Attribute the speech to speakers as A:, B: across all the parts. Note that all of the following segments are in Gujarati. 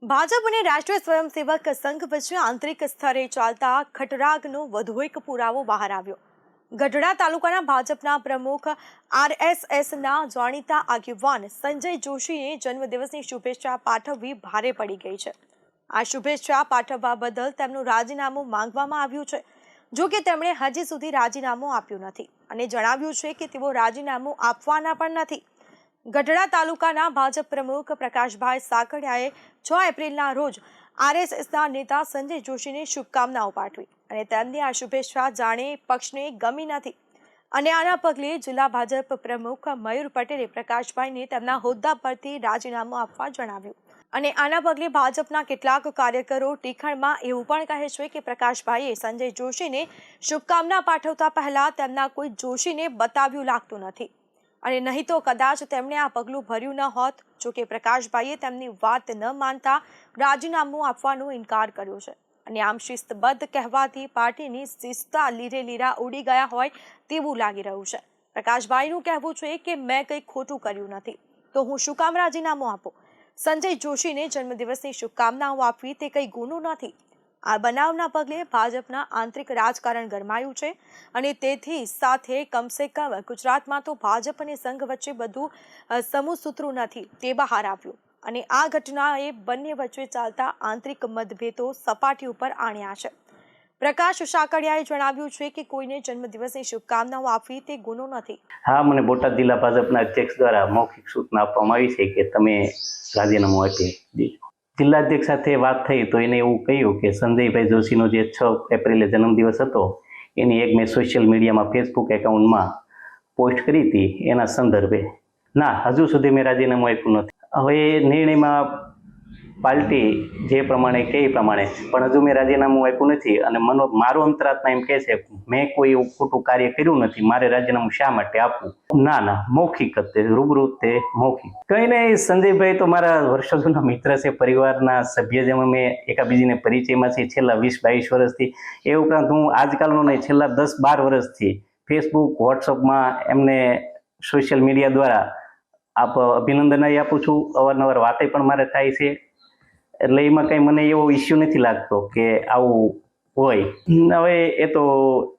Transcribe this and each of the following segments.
A: ભાજપ અને રાષ્ટ્રીય સ્વયંસેવક સંઘ વચ્ચે આંતરિક સ્તરે ચાલતા ખટરાગનો વધુ એક પુરાવો બહાર આવ્યો। ગઢડા તાલુકાના ભાજપના પ્રમુખ આરએસએસના જાણીતા આગેવાન સંજય જોશીએ જન્મદિવસની શુભેચ્છા પાઠવવી ભારે પડી ગઈ છે। આ શુભેચ્છા પાઠવવા બદલ તેમનું રાજીનામું માંગવામાં આવ્યું છે। જો કે તેમણે હજી સુધી રાજીનામું આપ્યું નથી અને જણાવ્યું છે કે તેઓ રાજીનામું આપવાના પણ નથી। ગઢડા તાલુકાના ભાજપ પ્રમુખ પ્રકાશભાઈ સાકડિયાએ 6 એપ્રિલના રોજ આરએસએસના નેતા સંજય જોશીને શુભકામનાઓ પાઠવી અને તેમની આ શુભેચ્છા જાણે પક્ષને ગમી નથી અને આના પગલે જિલ્લા ભાજપ પ્રમુખ મયુર પટેલે પ્રકાશભાઈને તેમના હોદ્દા પરથી રાજીનામું આપવા જણાવ્યું અને આના પગલે ભાજપના કેટલાક કાર્યકરો ટીખણમાં એવું પણ કહે છે કે પ્રકાશભાઈએ સંજય જોશીને શુભકામના પાઠવતા પહેલા તેમના કોઈ જોશીને બતાવ્યું લાગતું નથી અને નહીં તો કદાચ તેમણે આ પગલું ભર્યું ન હોત। જો કે પ્રકાશભાઈએ તેમની વાત ન માનતા રાજીનામું આપવાનો ઇનકાર કર્યો છે અને આમ શિસ્તબદ્ધ કહેવાથી પાર્ટીની શિસ્તા લીરે લીરા ઉડી ગયા હોય તેવું લાગી રહ્યું છે। પ્રકાશભાઈનું કહેવું છે કે મેં કંઈ ખોટું કર્યું નથી તો હું શું કામ રાજીનામું આપું। સંજય જોશીને જન્મદિવસની શુભકામનાઓ આપવી તે કંઈ ગુનો નથી। આ બનાવના પગલે ભાજપના આંતરિક રાજકારણ ગરમાયું છે અને તેથી સાથે કમસે કમ ગુજરાતમાં તો ભાજપ અને સંઘ વચ્ચે બધું સમૂહસૂત્રું નથી તે બહાર આવ્યું અને આ ઘટનાએ બંને વચ્ચે ચાલતા આંતરિક મતભેદો સપાટી ઉપર આણ્યા છે। પ્રકાશ સાકડિયાએ જણાવ્યું છે કે કોઈને જન્મદિવસની શુભકામનાઓ આપવી તે ગુનો નથી।
B: હા, મને બોટાદ જિલ્લા ભાજપના અધ્યક્ષ દ્વારા મૌખિક સૂચના આપવામાં આવી છે કે તમે રાજીનામું આપી દીધું। જિલ્લા અધ્યક્ષ સાથે વાત થઈ તો એને એવું કહ્યું કે સંજયભાઈ જોશીનો જે 6 એપ્રિલે જન્મદિવસ હતો એની એક મેં સોશિયલ મીડિયામાં ફેસબુક એકાઉન્ટમાં પોસ્ટ કરી હતી એના સંદર્ભે ના હજુ સુધી મેં રાજીનામું આપ્યું નથી। હવે નિર્ણયમાં પાર્ટી જે પ્રમાણે કહે એ પ્રમાણે પણ હજુ મેં રાજીનામું આપ્યું નથી અને મારો અંતરાત્મા એમ કહે છે મેં કોઈ એવું ખોટું કાર્ય કર્યું નથી, મારે રાજીનામું શા માટે આપવું। ના મૌખિક જ રૂબરૂ તે મૌખિક કંઈ નહીં। સંજયભાઈ તો મારા વર્ષો જૂના મિત્ર છે, પરિવારના સભ્ય જેમ અમે એકાબીજીને પરિચયમાં છીએ છેલ્લા 20-22 વર્ષથી। એ ઉપરાંત હું આજકાલનો નહીં છેલ્લા 10-12 વર્ષથી ફેસબુક વોટ્સઅપમાં એમને સોશિયલ મીડિયા દ્વારા અભિનંદન આપું છું, અવારનવાર વાતે પણ મારે થાય છે એટલે એમાં કંઈ મને એવો ઇસ્યુ નથી લાગતો કે આવું હોય। હવે એ તો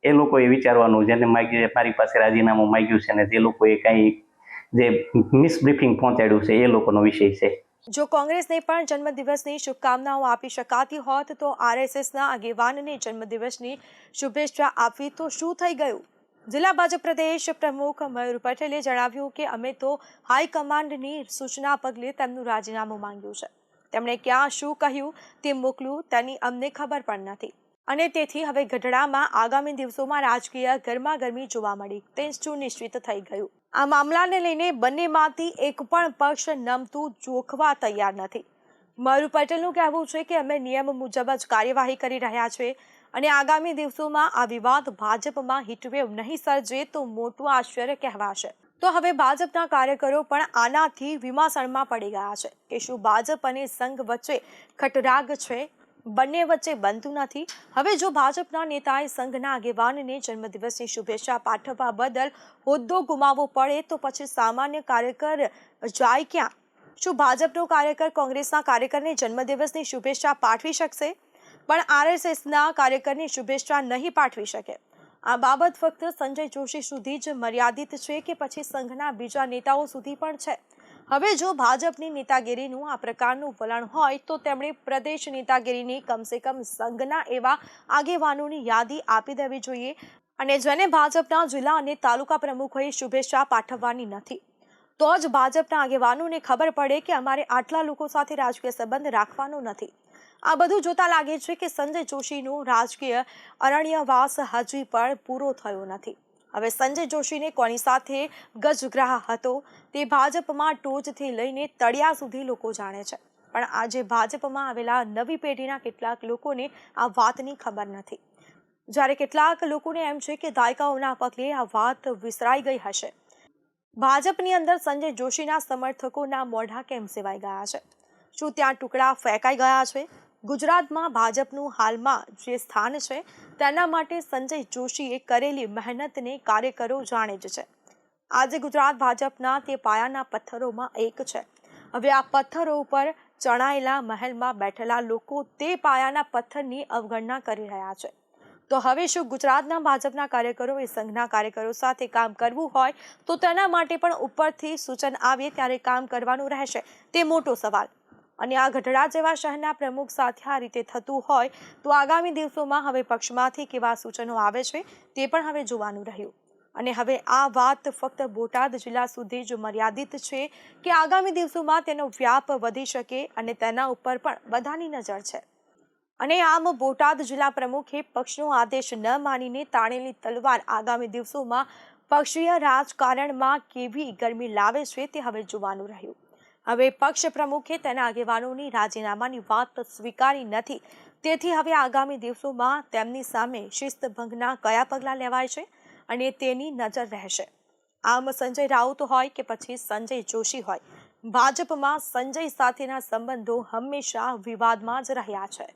B: એ લોકોએ વિચારવાનું જેને મારી પાસે રાજીનામું માંગ્યું છે ને જે લોકોએ કંઈ જે મિસબ્રીફિંગ પહોંચાડ્યું છે એ લોકોનો વિષય છે।
A: જો કોંગ્રેસને પણ જન્મદિવસની શુભકામનાઓ આપી શકાતી હોત તો આરએસએસના આગેવાનને જન્મદિવસની શુભેચ્છા આપવી તો શું થઈ ગયું। જિલ્લા ભાજપ પ્રદેશ પ્રમુખ મયુર પટેલે જણાવ્યું કે અમે તો હાઈકમાન્ડની સૂચના પગલે તેમનું રાજીનામું માંગ્યું છે। તેમણે ક્યાં શું કહ્યું તે મોકલ્યું તેની અમને ખબર પણ નથી અને તેથી હવે ગઢડામાં આગામી દિવસોમાં રાજકીય ગરમાગરમી જોવા મળી તે સુનિશ્ચિત થઈ ગયું। આ મામલાને લઈને બંનેમાંથી એક પણ પક્ષ નમતું જોખવા તૈયાર નથી। મયુર પટેલનું કહેવું છે કે અમે નિયમ મુજબ જ કાર્યવાહી કરી રહ્યા છીએ અને આગામી દિવસોમાં આ વિવાદ ભાજપમાં હીટવેવ નહીં સર્જે તો મોટું આશ્ચર્ય કહેવાશે। તો હવે ભાજપના કાર્યકરો પણ આનાથી વિમાસણમાં પડી ગયા છે કે શું ભાજપ અને સંઘ વચ્ચે ખટરાગ છે, બંને વચ્ચે બનતું નથી। હવે જો ભાજપના નેતાએ સંઘના આગેવાનને જન્મદિવસની શુભેચ્છા પાઠવવા બદલ હોદ્દો ગુમાવવો પડે તો પછી સામાન્ય કાર્યકર જાય ક્યાં। શું ભાજપનો કાર્યકર કોંગ્રેસના કાર્યકરને જન્મદિવસની શુભેચ્છા પાઠવી શકશે પણ આરએસએસના કાર્યકરની શુભેચ્છા નહીં પાઠવી શકે। આ બાબત ફક્ત સંજય જોશી સુધી જ મર્યાદિત છે કે પછી સંઘના બીજા નેતાઓ સુધી પણ છે। હવે જો ભાજપની નેતાગીરીનું આ પ્રકારનું વલણ હોય તો તેમણે પ્રદેશ નેતાગીરીની કમસે કમ સંઘના એવા આગેવાનોની યાદી આપી દેવી જોઈએ અને જેને ભાજપના જિલ્લા અને તાલુકા પ્રમુખોએ શુભેચ્છા પાઠવવાની નથી તો જ ભાજપના આગેવાનોને ખબર પડે કે અમારે આટલા લોકો સાથે રાજકીય સંબંધ રાખવાનો નથી। આ બધું જોતા લાગે છે કે સંજય જોશીનો રાજકીય અરણ્યવાસ હજી પણ પૂરો થયો નથી। હવે સંજય જોશીને કોની સાથે ગજગ્રાહ હતો તે ભાજપમાં ટોચથી લઈને તળિયા સુધી લોકો જાણે છે પણ આજે ભાજપમાં આવેલા નવી પેઢીના કેટલાક લોકોને આ વાતની ખબર નથી જ્યારે કેટલાક લોકોને એમ છે કે દાયકાઓના પગલે આ વાત વિસરાઈ ગઈ હશે। ભાજપની અંદર સંજય જોશીના સમર્થકોના મોઢા કેમ સેવાઈ ગયા છે? શું ત્યાં ટુકડા ફેંકાઈ ગયા છે? ગુજરાતમાં ભાજપનું હાલમાં જે સ્થાન છે તેના માટે સંજય જોશીએ કરેલી મહેનતને કાર્યકરો જાણે જ છે। આજે ગુજરાત ભાજપના તે પાયાના પથ્થરોમાં એક છે। હવે આ પથ્થરો ઉપર ચણાયેલા મહેલમાં બેઠેલા લોકો તે પાયાના પથ્થરની અવગણના કરી રહ્યા છે. તો હવે શું ગુજરાતના ભાજપના કાર્યકરોએ સંઘના કાર્યકરો સાથે કામ કરવું હોય તો તેના માટે પણ ઉપરથી સૂચન આવે ત્યારે કામ કરવાનું રહેશે, તે મોટો સવાલ. અને આ ગઢડા જેવા શહેરના પ્રમુખ સાથે આ રીતે થતું હોય તો આગામી દિવસોમાં હવે પક્ષમાંથી કેવા સૂચનો આવે છે તે પણ હવે જોવાનું રહ્યું. અને હવે આ વાત ફક્ત બોટાદ જિલ્લા સુધી જ મર્યાદિત છે કે આગામી દિવસોમાં તેનો વ્યાપ વધી શકે અને તેના ઉપર પણ બધાની નજર છે. અને આમ બોટાદ જિલ્લા પ્રમુખે પક્ષનો આદેશ ન માનીને તાણેલી તલવાર આગામી દિવસોમાં પક્ષીય રાજકારણમાં કેવી ગરમી લાવે છે તે હવે જોવાનું રહ્યું. હવે પક્ષ પ્રમુખે તેના આગેવાનોની રાજીનામાની વાત સ્વીકારી નથી, તેથી હવે આગામી દિવસોમાં તેમની સામે શિસ્તભંગના કયા પગલાં લેવાય છે અને તેની નજર રહેશે. આમ સંજય રાઉત હોય કે પછી સંજય જોશી હોય, ભાજપમાં સંજય સાથેના સંબંધો હંમેશા વિવાદમાં જ રહ્યા છે.